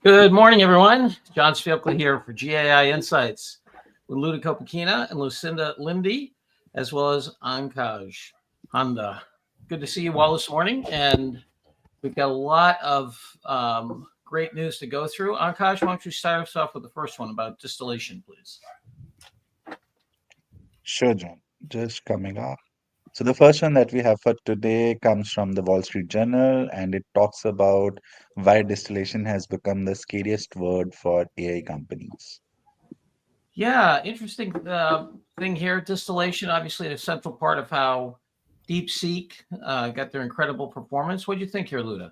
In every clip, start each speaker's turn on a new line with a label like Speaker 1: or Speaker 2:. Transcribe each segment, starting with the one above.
Speaker 1: Good morning, everyone. John Spielke here for GAI Insights with Luda Kopakina and Lucinda Lindy, as well as Ankaj Handa. Good to see you all this morning, and we've got a lot of great news to go through. Ankaj, why don't you start us off with the first one about distillation, please?
Speaker 2: Sure, John. Just coming up. So the first one that we have for today comes from the Wall Street Journal, and it talks about why distillation has become the scariest word for AI companies.
Speaker 1: Yeah, interesting thing here. Distillation, obviously, a central part of how DeepSeek got their incredible performance. What do you think here, Luda?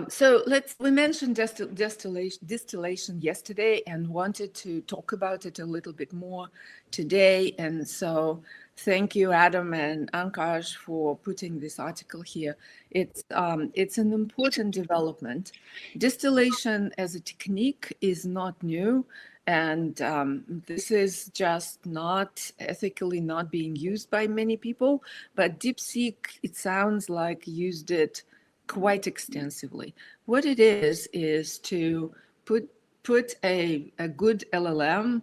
Speaker 3: So we mentioned distillation yesterday and wanted to talk about it a little bit more today. And so thank you, Adam and Ankaj, for putting this article here. It's an important development. Distillation as a technique is not new. And this is just not ethically not being used by many people. But DeepSeek, it sounds like, used it quite extensively. What it is to put a good LLM,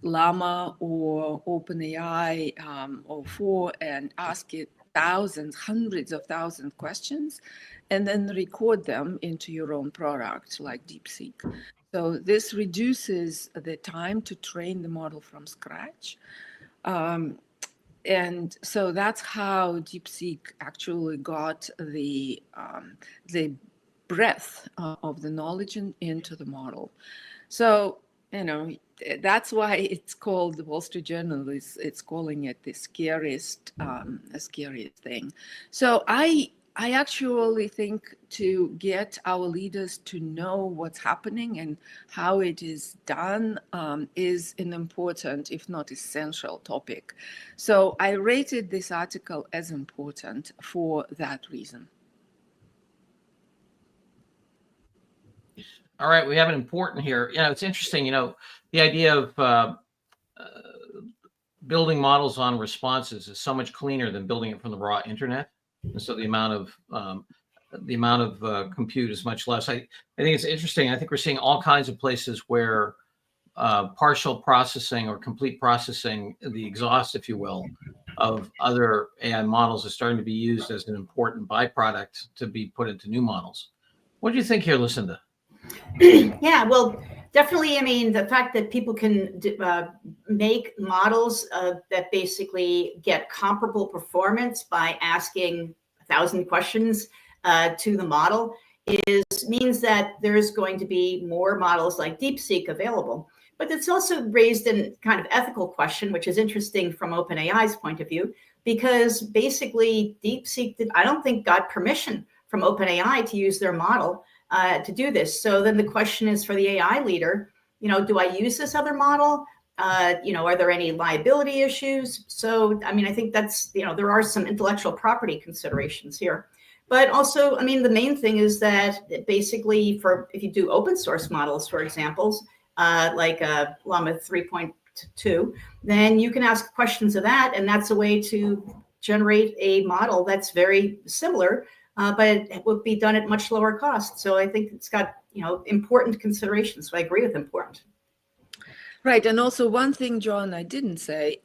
Speaker 3: Llama or OpenAI or 4, and ask it hundreds of thousands questions, and then record them into your own product like DeepSeek. So this reduces the time to train the model from scratch. And so that's how DeepSeek actually got the breadth of the knowledge into the model. So, that's why it's called, the Wall Street Journal it's calling it the scariest thing. So I actually think to get our leaders to know what's happening and how it is done is an important, if not essential, topic. So I rated this article as important for that reason.
Speaker 1: All right, we have an important here. It's interesting, the idea of building models on responses is so much cleaner than building it from the raw internet. And so the amount of compute is much less. I think it's interesting. I think we're seeing all kinds of places where partial processing or complete processing, the exhaust, if you will, of other AI models is starting to be used as an important byproduct to be put into new models. What do you think here, Lucinda?
Speaker 4: Yeah, well, definitely. I mean, the fact that people can make models that basically get comparable performance by asking 1,000 questions to the model means that there's going to be more models like DeepSeek available. But it's also raised a kind of ethical question, which is interesting from OpenAI's point of view, because basically DeepSeek I don't think got permission from OpenAI to use their model to do this. So then the question is for the AI leader, do I use this other model? Are there any liability issues? So, I mean, I think that's, there are some intellectual property considerations here. But also, I mean, the main thing is that basically if you do open source models, for example, like Llama 3.2, then you can ask questions of that. And that's a way to generate a model that's very similar, but it would be done at much lower cost. So I think it's got, important considerations. So I agree with important.
Speaker 3: Right. And also one thing, John, I didn't say,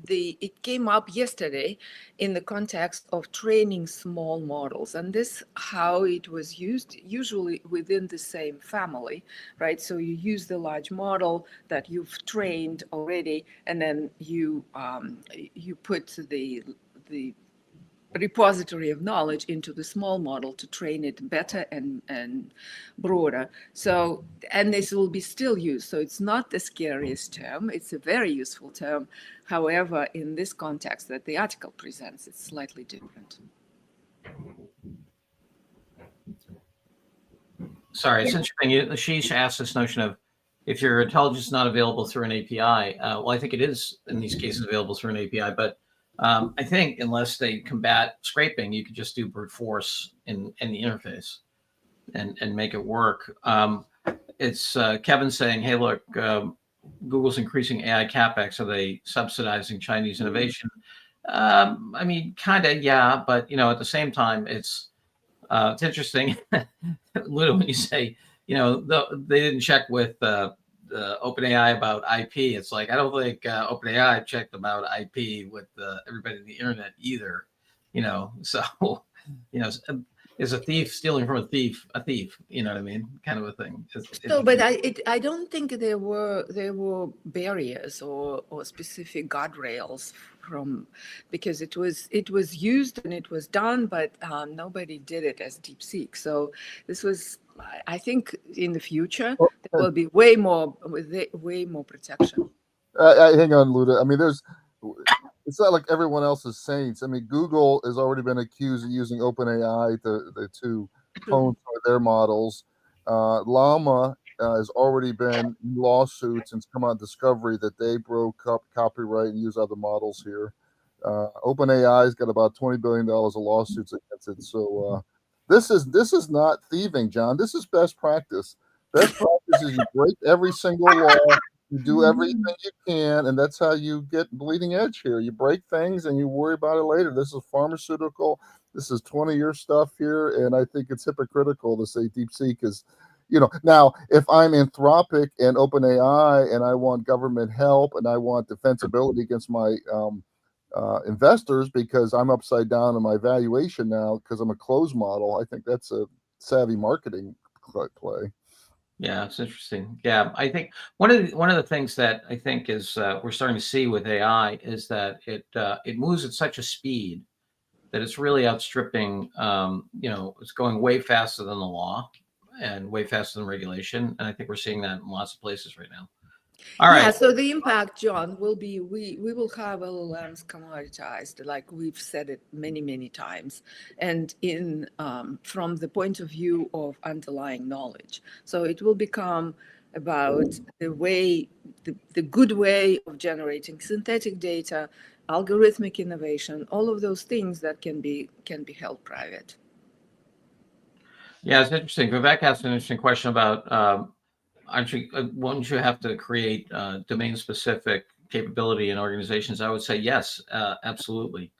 Speaker 3: it came up yesterday in the context of training small models. And this, how it was used, usually within the same family, right? So you use the large model that you've trained already, and then you put the repository of knowledge into the small model to train it better and broader. So, and this will be still used. So it's not the scariest term. It's a very useful term. However, in this context that the article presents, it's slightly different.
Speaker 1: Sorry, it's interesting. Ashish asked this notion of if your intelligence is not available through an API. Well, I think it is in these cases available through an API, but I think unless they combat scraping, you could just do brute force in the interface and make it work. It's Kevin saying, hey, look, Google's increasing AI CapEx. Are they subsidizing Chinese innovation? I mean, kind of, yeah, but at the same time, it's interesting, Ludo, when you say, they didn't check with the OpenAI about IP. It's like I don't think OpenAI checked about IP with everybody in the internet either. So is a thief stealing from a thief a thief? You know what I mean? Kind of a thing.
Speaker 3: So, but I don't think there were barriers or specific guardrails because it was used and it was done, but nobody did it as DeepSeek. So this was, I think, in the future there will be way more protection.
Speaker 5: Hang on, Luda. I mean, it's not like everyone else is saints. I mean, Google has already been accused of using OpenAI to hone their models. Llama has already been in lawsuits and come on discovery that they broke up copyright and use other models here. OpenAI's got about $20 billion of lawsuits against it. So this is not thieving, John. This is best practice. Best practice is you break every single law. You do everything you can, and that's how you get bleeding edge here. You break things and you worry about it later. This is pharmaceutical. This is 20-year stuff here, and I think it's hypocritical to say DeepSeek is, now if I'm Anthropic and OpenAI and I want government help and I want defensibility against my investors because I'm upside down in my valuation now because I'm a closed model, I think that's a savvy marketing play.
Speaker 1: Yeah, it's interesting. Yeah, I think one of the things that I think is we're starting to see with AI is that it moves at such a speed that it's really outstripping. It's going way faster than the law and way faster than regulation, and I think we're seeing that in lots of places right now. All right.
Speaker 3: Yeah, so the impact, John, will be we will have LLMs commoditized, like we've said it many, many times, and in from the point of view of underlying knowledge. So it will become about the good way of generating synthetic data, algorithmic innovation, all of those things that can be held private.
Speaker 1: Yeah, it's interesting. Vivek asked an interesting question about won't you have to create domain-specific capability in organizations? I would say yes, absolutely.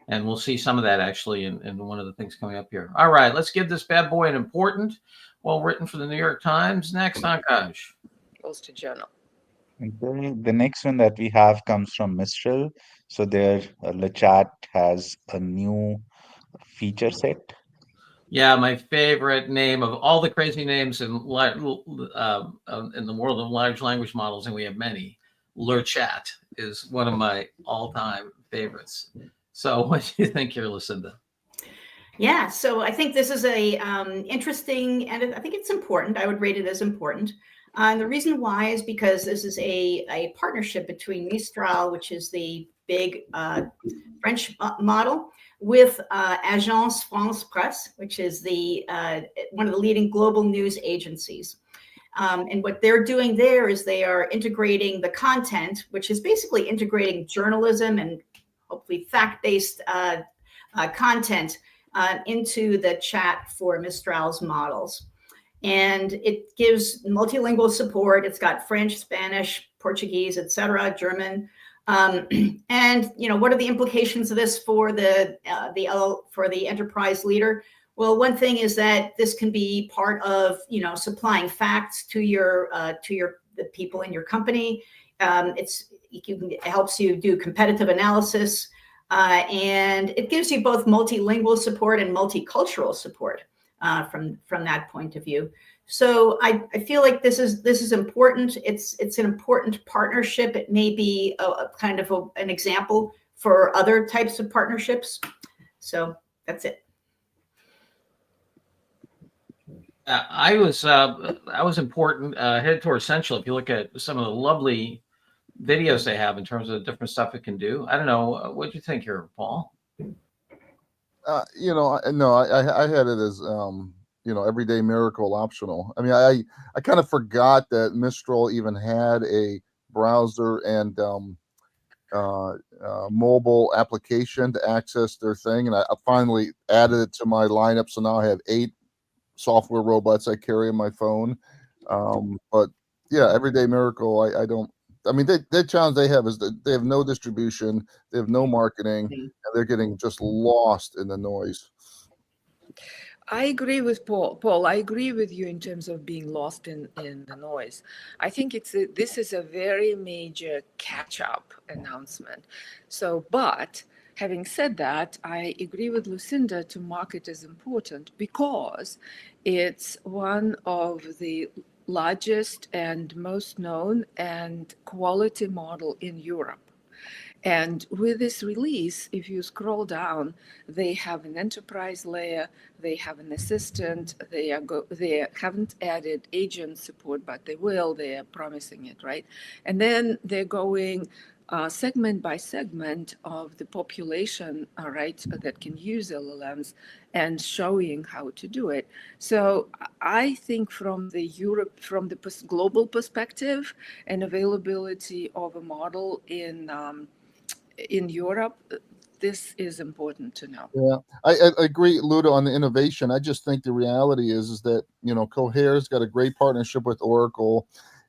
Speaker 1: And we'll see some of that actually in one of the things coming up here. All right, let's give this bad boy an important, well-written for the New York Times. Next, Akash.
Speaker 3: Wall Street Journal.
Speaker 2: Okay, the next one that we have comes from Mistral. So their the chat has a new feature set.
Speaker 1: Yeah, my favorite name of all the crazy names in the world of large language models, and we have many. LeChat is one of my all-time favorites. So, what do you think here, Lucinda?
Speaker 4: Yeah, so I think this is a interesting, and I think it's important. I would rate it as important. And the reason why is because this is a partnership between Mistral, which is the big French model, with Agence France Presse, which is one of the leading global news agencies. And what they're doing there is they are integrating the content, which is basically integrating journalism and hopefully fact-based content into the chat for Mistral's models. And it gives multilingual support. It's got French, Spanish, Portuguese, etc., German. And what are the implications of this for the enterprise leader? Well, one thing is that this can be part of supplying facts to the people in your company. It helps you do competitive analysis, and it gives you both multilingual support and multicultural support from that point of view. So I feel like this is important. It's an important partnership. It may be a kind of an example for other types of partnerships. So that's it.
Speaker 1: I was important. Headed toward essential. If you look at some of the lovely videos they have in terms of the different stuff it can do. I don't know. What do you think here, Paul?
Speaker 5: No, I had it as everyday miracle optional. I mean, I kind of forgot that Mistral even had a browser and mobile application to access their thing, and I finally added it to my lineup. So now I have 8 software robots I carry on my phone. But yeah, everyday miracle. I don't I mean, the challenge they have is that they have no distribution, they have no marketing, and they're getting just lost in the noise.
Speaker 3: I agree with Paul. Paul, I agree with you in terms of being lost in the noise. I think this is a very major catch-up announcement. So, but having said that, I agree with Lucinda to market is important because it's one of the largest and most known and quality model in Europe. And with this release, if you scroll down, they have an enterprise layer, they have an assistant, they haven't added agent support, but they will, they are promising it, right? And then they're going segment by segment of the population, right, that can use LLMs and showing how to do it. So I think from the global perspective and availability of a model in Europe, this is important to know.
Speaker 5: Yeah, I agree, Luda, on the innovation. I just think the reality is that, Cohere's got a great partnership with Oracle.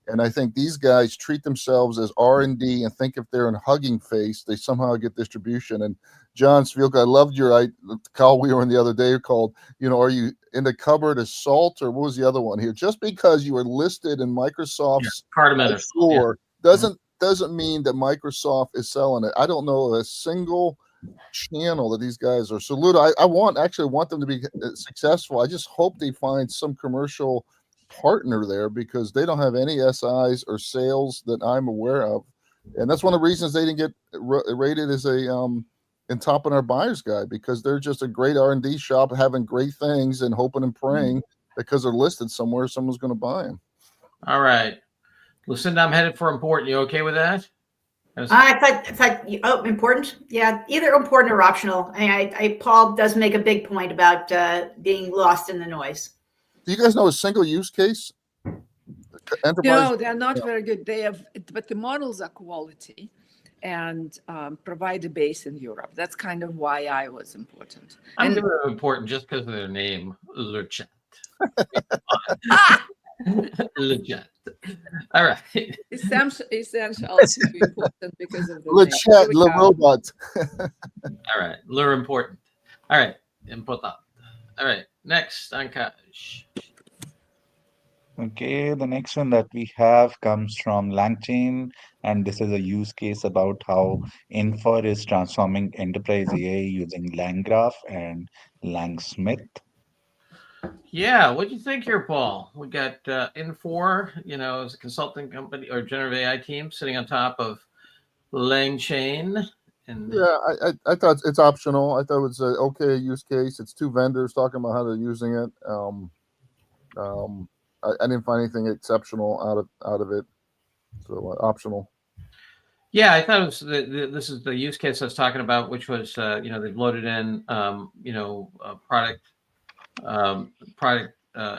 Speaker 5: And I think these guys treat themselves as R&D and think if they're in Hugging Face, they somehow get distribution. And John Svielka, I loved your call we were in the other day called, are you in the cupboard as salt, or what was the other one here? Just because you are listed in Microsoft's store doesn't mean that Microsoft is selling it. I don't know a single channel that these guys are. So Luda, I want them to be successful. I just hope they find some commercial partner there, because they don't have any SIs or sales that I'm aware of, and that's one of the reasons they didn't get rated as a in top in our buyer's guide, because they're just a great R&D shop having great things and hoping and praying because they're listed somewhere someone's going to buy them.
Speaker 1: All right, Lucinda, I'm headed for important. You okay with that?
Speaker 4: I thought important. Yeah, either important or optional. Paul does make a big point about being lost in the noise.
Speaker 5: Do you guys know a single use case?
Speaker 3: No, they're not very good. But the models are quality and provide a base in Europe. That's kind of why I was important.
Speaker 1: I'm giving them important just because of their name, Legit. Legit. All right.
Speaker 3: Essential to be important because of the
Speaker 5: Legit, le robot.
Speaker 1: All right, le important. All right, important. All right, next, Ankash.
Speaker 2: Okay, the next one that we have comes from LangChain, and this is a use case about how Infor is transforming enterprise AI using LangGraph and LangSmith.
Speaker 1: Yeah, what do you think here, Paul? We got Infor, as a consulting company or generative AI team sitting on top of LangChain. And
Speaker 5: yeah, I thought it's optional. I thought it was an okay use case. It's two vendors talking about how they're using it. I didn't find anything exceptional out of it, so optional.
Speaker 1: Yeah, I thought it was this is the use case I was talking about, which was they've loaded in product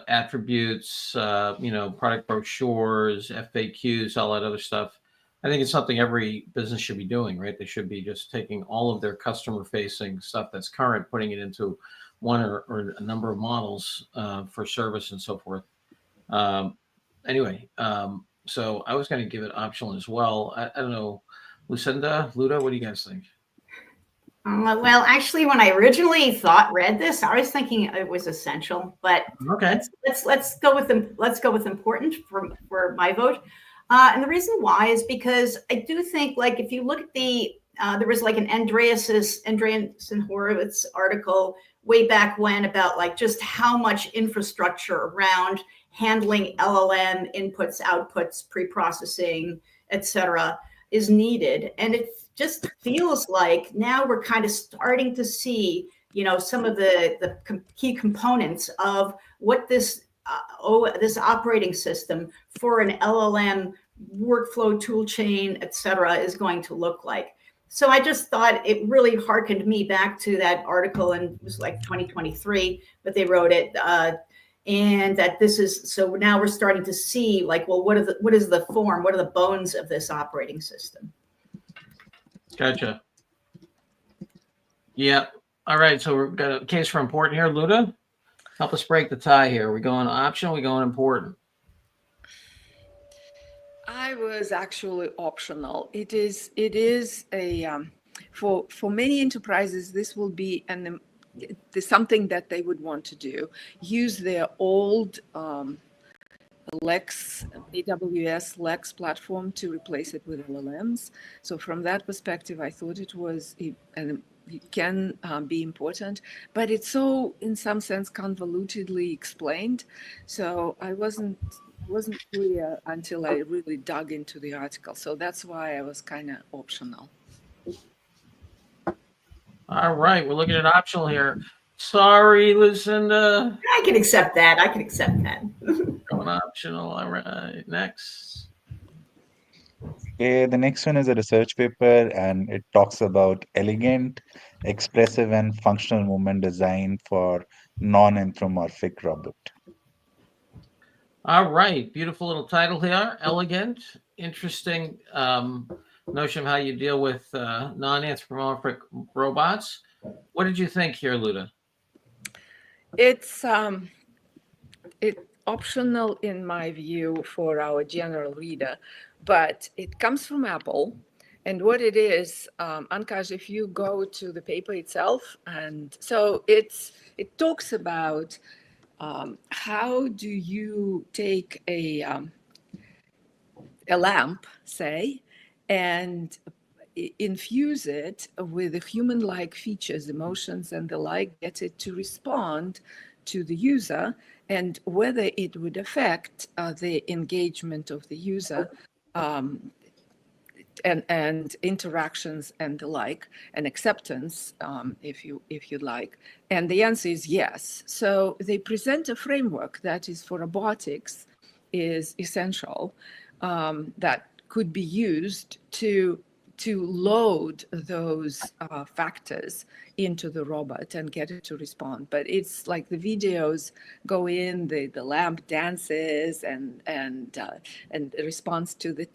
Speaker 1: attributes, product brochures, FAQs, all that other stuff. I think it's something every business should be doing, right? They should be just taking all of their customer-facing stuff that's current, putting it into one or a number of models for service and so forth. So I was going to give it optional as well. I don't know, Lucinda, Luda, what do you guys think?
Speaker 4: Well, actually, when I originally read this, I was thinking it was essential. But
Speaker 1: okay,
Speaker 4: let's go with them. Let's go with important for my vote. And the reason why is because I do think, like, if you look at there was like an Andreessen Horowitz article way back when about like just how much infrastructure around handling LLM inputs, outputs, pre-processing, etc., is needed. And it just feels like now we're kind of starting to see, some of the key components of what this operating system for an LLM workflow tool chain, etc., is going to look like. So I just thought it really harkened me back to that article, and it was like 2023, but they wrote it. And that this is, so now we're starting to see like, well, what is the form? What are the bones of this operating system?
Speaker 1: Gotcha. Yeah. All right. So we've got a case for important here. Luda, help us break the tie here. Are we going optional? Are we going important?
Speaker 3: AI was actually optional. It is a for many enterprises, this will be something that they would want to do. Use their old Lex, AWS Lex platform to replace it with LLMs. So from that perspective, I thought it was, and it can be important, but it's so, in some sense, convolutedly explained. So I wasn't clear until I really dug into the article. So that's why I was kind of optional.
Speaker 1: All right, we're looking at optional here. Sorry, Lucinda.
Speaker 4: I can accept that. I can accept that.
Speaker 1: Going optional. All right, next.
Speaker 2: Okay, the next one is a research paper, and it talks about elegant, expressive, and functional movement design for non-anthropomorphic robot.
Speaker 1: All right, beautiful little title here. Elegant, interesting notion of how you deal with non-anthropomorphic robots. What did you think here, Luda?
Speaker 3: It's optional in my view for our general reader, but it comes from Apple. And what it is, Ankash, if you go to the paper itself, and so it talks about how do you take a lamp, say, and infuse it with the human-like features, emotions, and the like, get it to respond to the user, and whether it would affect the engagement of the user and interactions and the like, and acceptance, if you'd like. And the answer is yes. So they present a framework that is for robotics is essential, that could be used to load those factors into the robot and get it to respond. But it's like the videos go in, the lamp dances and responds to the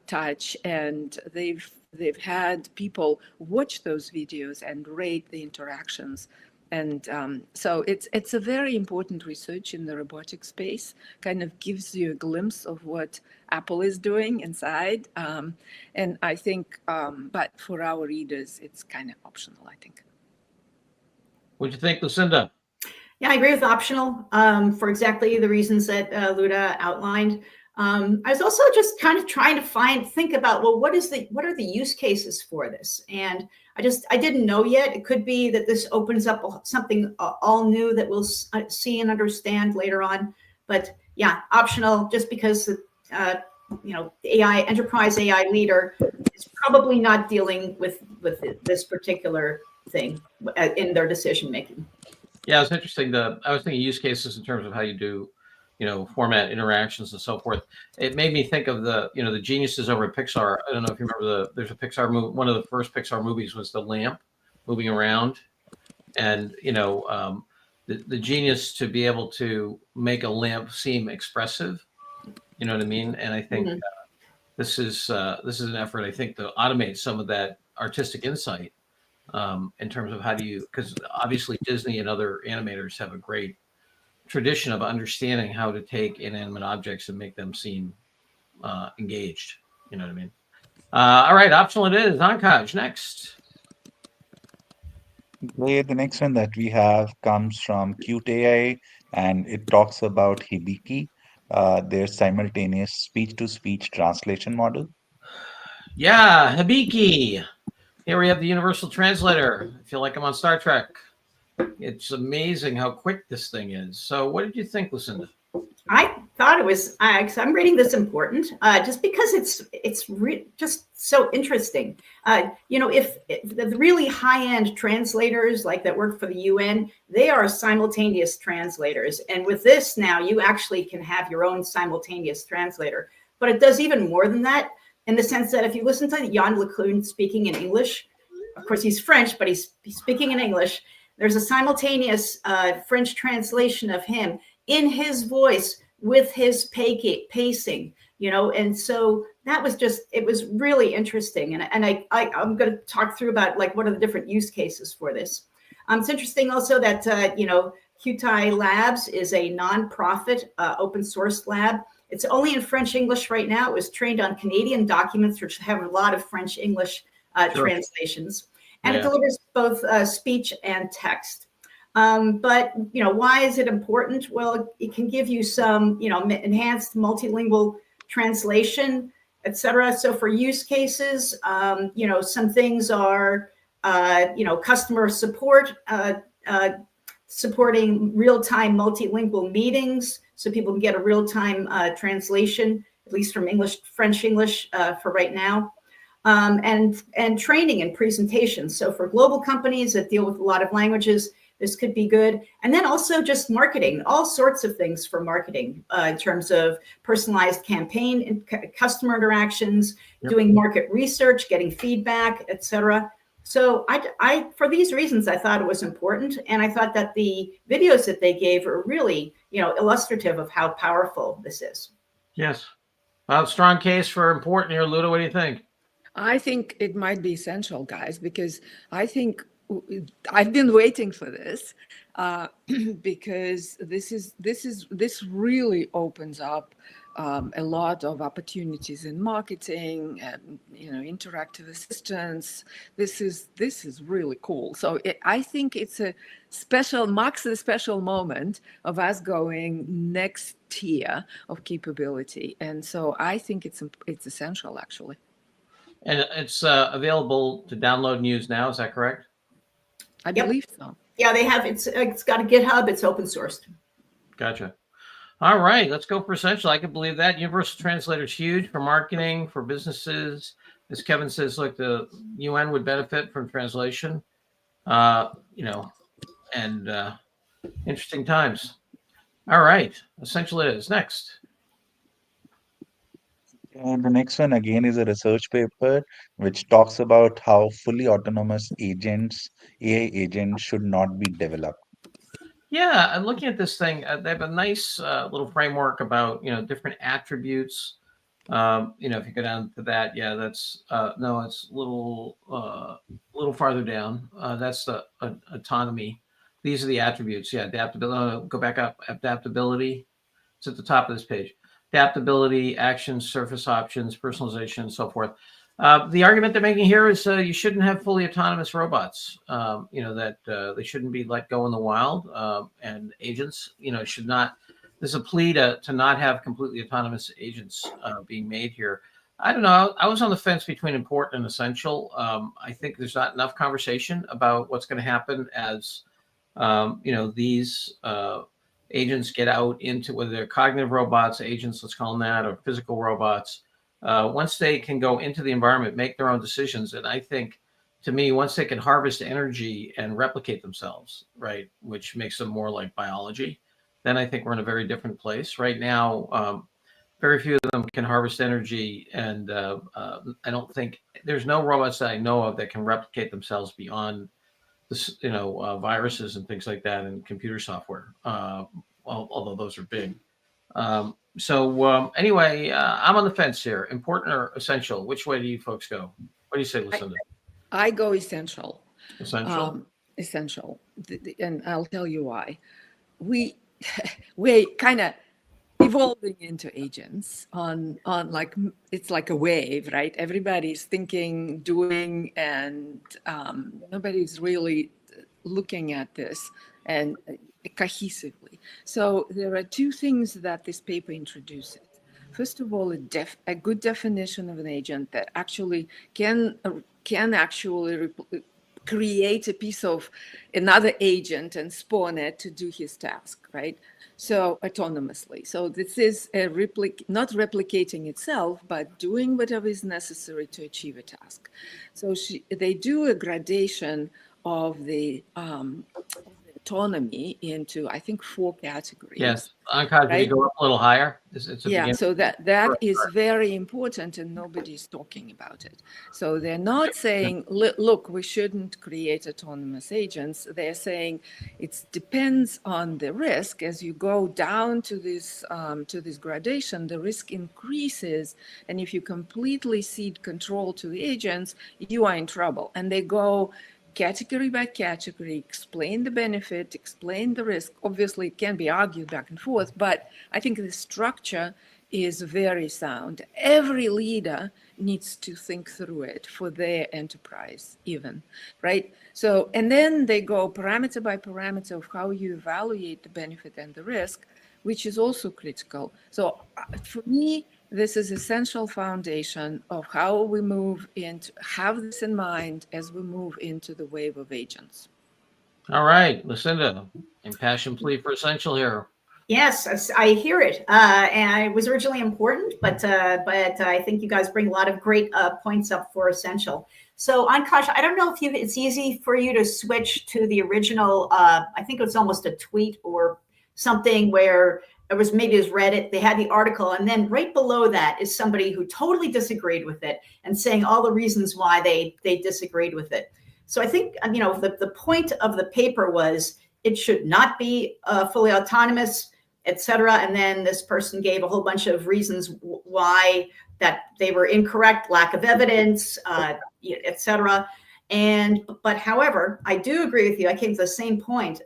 Speaker 3: touch, and they've had people watch those videos and rate the interactions. And so it's a very important research in the robotic space, kind of gives you a glimpse of what Apple is doing inside. And I think, but for our readers, it's kind of optional, I think.
Speaker 1: What'd you think, Lucinda?
Speaker 4: Yeah, I agree with optional for exactly the reasons that Luda outlined. I was also just kind of trying to think about, well, what are the use cases for this? And I didn't know yet. It could be that this opens up something all new that we'll see and understand later on. But yeah, optional, just because the AI enterprise AI leader is probably not dealing with this particular thing in their decision making.
Speaker 1: Yeah, it's interesting. I was thinking use cases in terms of how you do, format interactions and so forth. It made me think of the geniuses over at Pixar. I don't know if you remember there's a Pixar movie. One of the first Pixar movies was the lamp moving around, and the genius to be able to make a lamp seem expressive. You know what I mean? And I think this is an effort, I think, to automate some of that artistic insight in terms of how do you, because obviously Disney and other animators have a great tradition of understanding how to take inanimate objects and make them seem engaged. You know what I mean? All right, optional it is. Ankaj, next.
Speaker 2: Okay, the next one that we have comes from Qt AI, and it talks about Hibiki, their simultaneous speech-to-speech translation model.
Speaker 1: Yeah, Hibiki. Here we have the universal translator. I feel like I'm on Star Trek. It's amazing how quick this thing is. So what did you think, Lucinda?
Speaker 4: I thought it was, I'm rating this important just because it's just so interesting. If the really high-end translators like that work for the UN, they are simultaneous translators. And with this now, you actually can have your own simultaneous translator. But it does even more than that, in the sense that if you listen to Jan LeCun speaking in English, of course he's French, but he's speaking in English, there's a simultaneous French translation of him in his voice with his pacing, and so that was it was really interesting. And I'm going to talk through about like what are the different use cases for this. It's interesting also that, QTI Labs is a nonprofit open source lab, It's only in French English right now. It was trained on Canadian documents, which have a lot of French English translations, and it delivers both speech and text. But why is it important? Well, it can give you some enhanced multilingual translation, etc. So for use cases, some things are customer support, supporting real-time multilingual meetings, so people can get a real-time translation, at least from French English for right now. And training and presentation. So for global companies that deal with a lot of languages, this could be good. And then also just marketing, all sorts of things for marketing in terms of personalized campaign and customer interactions, doing market research, getting feedback, etc. So I, for these reasons, I thought it was important. And I thought that the videos that they gave are really, illustrative of how powerful this is.
Speaker 1: Yes. Well, strong case for important here, Luda. What do you think?
Speaker 3: I think it might be essential, guys, because I think I've been waiting for this because this really opens up a lot of opportunities in marketing and interactive assistance. This is really cool. So I think it's marks a special moment of us going next tier of capability, and so I think it's essential actually.
Speaker 1: And it's available to download and use now. Is that correct?
Speaker 3: I believe so.
Speaker 4: Yeah, they have. It's got a GitHub. It's open sourced.
Speaker 1: Gotcha. All right, let's go for essential. I can believe that. Universal Translator is huge for marketing, for businesses. As Kevin says, look, the UN would benefit from translation. And interesting times. All right, essential it is. Next.
Speaker 2: And the next one again is a research paper which talks about how fully autonomous agents, AI agents, should not be developed.
Speaker 1: Yeah, I'm looking at this thing. They have a nice little framework about different attributes. If you go down to that, yeah, that's no, it's a little farther down. That's the autonomy. These are the attributes. Yeah, adaptability. Go back up. Adaptability. It's at the top of this page. Adaptability, actions, surface options, personalization, and so forth. The argument they're making here is you shouldn't have fully autonomous robots. That they shouldn't be let go in the wild, and agents, should not. There's a plea to not have completely autonomous agents being made here. I don't know. I was on the fence between important and essential. I think there's not enough conversation about what's going to happen as these agents get out into, whether they're cognitive robots, agents, let's call them that, or physical robots. Once they can go into the environment, make their own decisions, and I think, to me, once they can harvest energy and replicate themselves, right, which makes them more like biology, then I think we're in a very different place. Right now, very few of them can harvest energy, and I don't think there's no robots that I know of that can replicate themselves beyond this, viruses and things like that, and computer software. Although those are big. Anyway, I'm on the fence here. Important or essential? Which way do you folks go? What do you say, Lucinda?
Speaker 3: I go essential.
Speaker 1: Essential.
Speaker 3: Essential, and I'll tell you why. We're kind of evolving into agents on like, it's like a wave, right? Everybody's thinking, doing, and nobody's really looking at this and cohesively. So there are two things that this paper introduces. First of all, a good definition of an agent that actually can actually create a piece of another agent and spawn it to do his task, right? So autonomously. So this is a not replicating itself, but doing whatever is necessary to achieve a task. So they do a gradation of the autonomy into, I think, 4 categories.
Speaker 1: Yes. Ankaj, right? Can you go up a little higher?
Speaker 3: So that is very important, and nobody's talking about it. So they're not saying, look, we shouldn't create autonomous agents. They're saying it depends on the risk. As you go down to this gradation, the risk increases, and if you completely cede control to the agents, you are in trouble. And they go category by category, explain the benefit, explain the risk. Obviously, it can be argued back and forth, but I think the structure is very sound. Every leader needs to think through it for their enterprise even, right? So, and then they go parameter by parameter of how you evaluate the benefit and the risk, which is also critical. So for me, this is essential foundation of how we move into, have this in mind as we move into the wave of agents.
Speaker 1: All right, Lucinda, impassioned plea for essential here.
Speaker 4: Yes, I hear it, and it was originally important, but I think you guys bring a lot of great points up for essential. So, Ankash, I don't know if it's easy for you to switch to the original. I think it was almost a tweet or something where it was Reddit. They had the article, and then right below that is somebody who totally disagreed with it and saying all the reasons why they disagreed with it. So I think the point of the paper was it should not be fully autonomous, et cetera. And then this person gave a whole bunch of reasons why that they were incorrect, lack of evidence, et cetera. But however, I do agree with you. I came to the same point,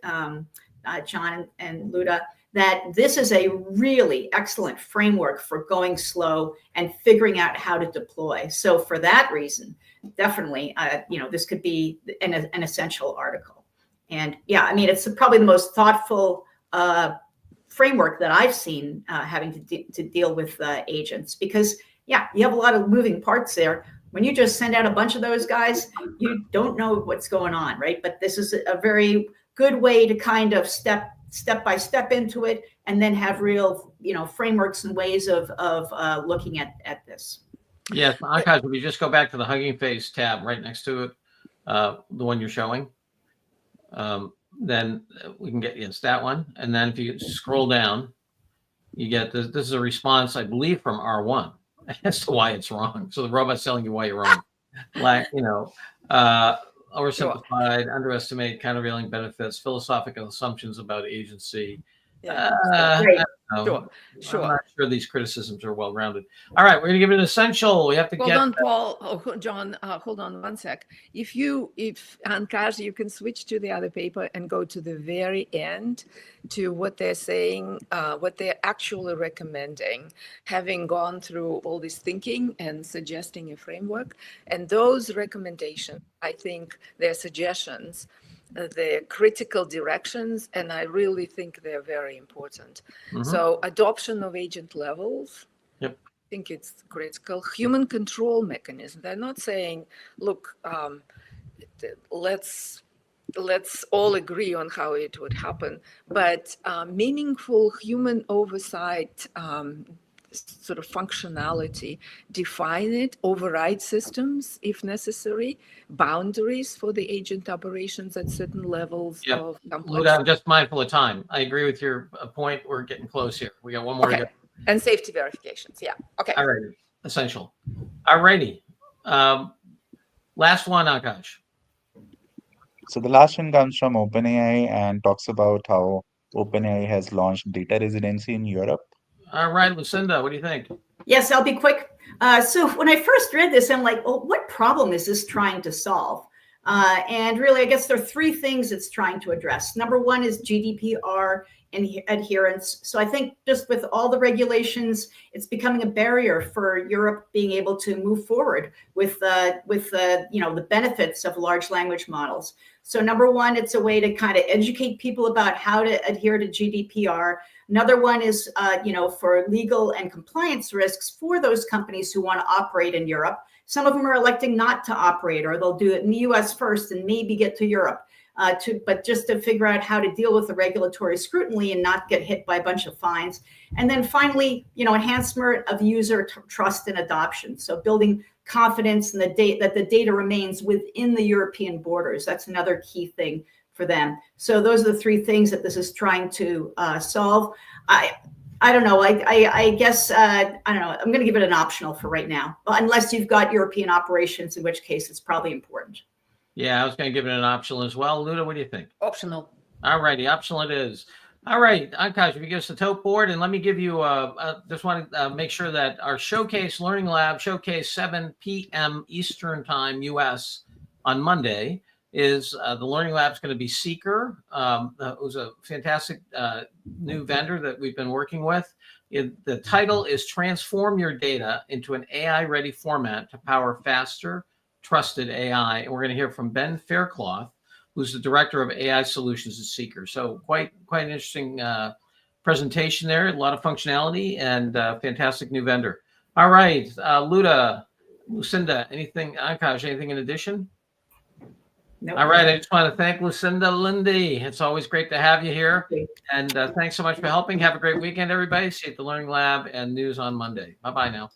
Speaker 4: John and Luda, that this is a really excellent framework for going slow and figuring out how to deploy. So for that reason, definitely, this could be an essential article. And yeah, I mean, it's probably the most thoughtful framework that I've seen having to deal with agents, because yeah, you have a lot of moving parts there. When you just send out a bunch of those guys, you don't know what's going on, right? But this is a very good way to kind of step by step into it, and then have real, frameworks and ways of looking at this.
Speaker 1: Yes, Akash, if you just go back to the Hugging Face tab right next to it, the one you're showing, then we can get, yes, that one. And then if you scroll down, you get this. This is a response, I believe, from R1 as to why it's wrong. So the robot's telling you why you're wrong. Like, oversimplified, underestimate countervailing benefits, philosophical assumptions about agency.
Speaker 3: Great. Sure.
Speaker 1: I'm not sure these criticisms are well rounded. All right, we're going to give it an essential. We have to
Speaker 3: hold on, Paul. John, hold on one sec. If Ankash, you can switch to the other paper and go to the very end to what they're saying, what they're actually recommending, having gone through all this thinking and suggesting a framework. And those recommendations, I think they're suggestions, the critical directions, and I really think they're very important. Mm-hmm. So adoption of agent levels,
Speaker 1: yep.
Speaker 3: I think it's critical. Human control mechanism. They're not saying, look, let's all agree on how it would happen, but meaningful human oversight, sort of functionality, define it, override systems if necessary, boundaries for the agent operations at certain levels of complexity.
Speaker 1: I'm just mindful of time. I agree with your point. We're getting close here. We got one more to go.
Speaker 3: And safety verifications. Yeah. Okay.
Speaker 1: All right. Essential. All righty. Last one, Akash.
Speaker 2: So the last one comes from OpenAI and talks about how OpenAI has launched data residency in Europe.
Speaker 1: All right, Lucinda, what do you think?
Speaker 4: Yes, I'll be quick. So when I first read this, I'm like, well, what problem is this trying to solve? And really, I guess there are three things it's trying to address. Number one is GDPR adherence. So I think just with all the regulations, it's becoming a barrier for Europe being able to move forward with the benefits of large language models. So number one, it's a way to kind of educate people about how to adhere to GDPR. Another one is, for legal and compliance risks for those companies who want to operate in Europe. Some of them are electing not to operate, or they'll do it in the US first and maybe get to Europe. But just to figure out how to deal with the regulatory scrutiny and not get hit by a bunch of fines. And then finally, enhancement of user trust and adoption. So building confidence in that the data remains within the European borders. That's another key thing for them. So those are the three things that this is trying to solve. I don't know. I guess, I don't know. I'm going to give it an optional for right now, unless you've got European operations, in which case it's probably important.
Speaker 1: Yeah, I was going to give it an optional as well. Luda, what do you think?
Speaker 3: Optional.
Speaker 1: All righty, optional it is. All right, Akash, if you give us the tote board, and let me give you, just want to make sure that our Showcase Learning Lab, Showcase 7 p.m. Eastern Time, U.S. on Monday. is the Learning Lab is going to be Seeker. It was a fantastic new vendor that we've been working with. The title is Transform Your Data into an AI-Ready Format to Power Faster, Trusted AI. And we're going to hear from Ben Faircloth, who's the Director of AI Solutions at Seeker. So quite an interesting presentation there, a lot of functionality, and fantastic new vendor. All right, Lucinda, anything, Ankash, anything in addition?
Speaker 4: Nope.
Speaker 1: All right, I just want to thank Lucinda Lindy. It's always great to have you here. And thanks so much for helping. Have a great weekend, everybody. See you at the Learning Lab and news on Monday. Bye-bye now.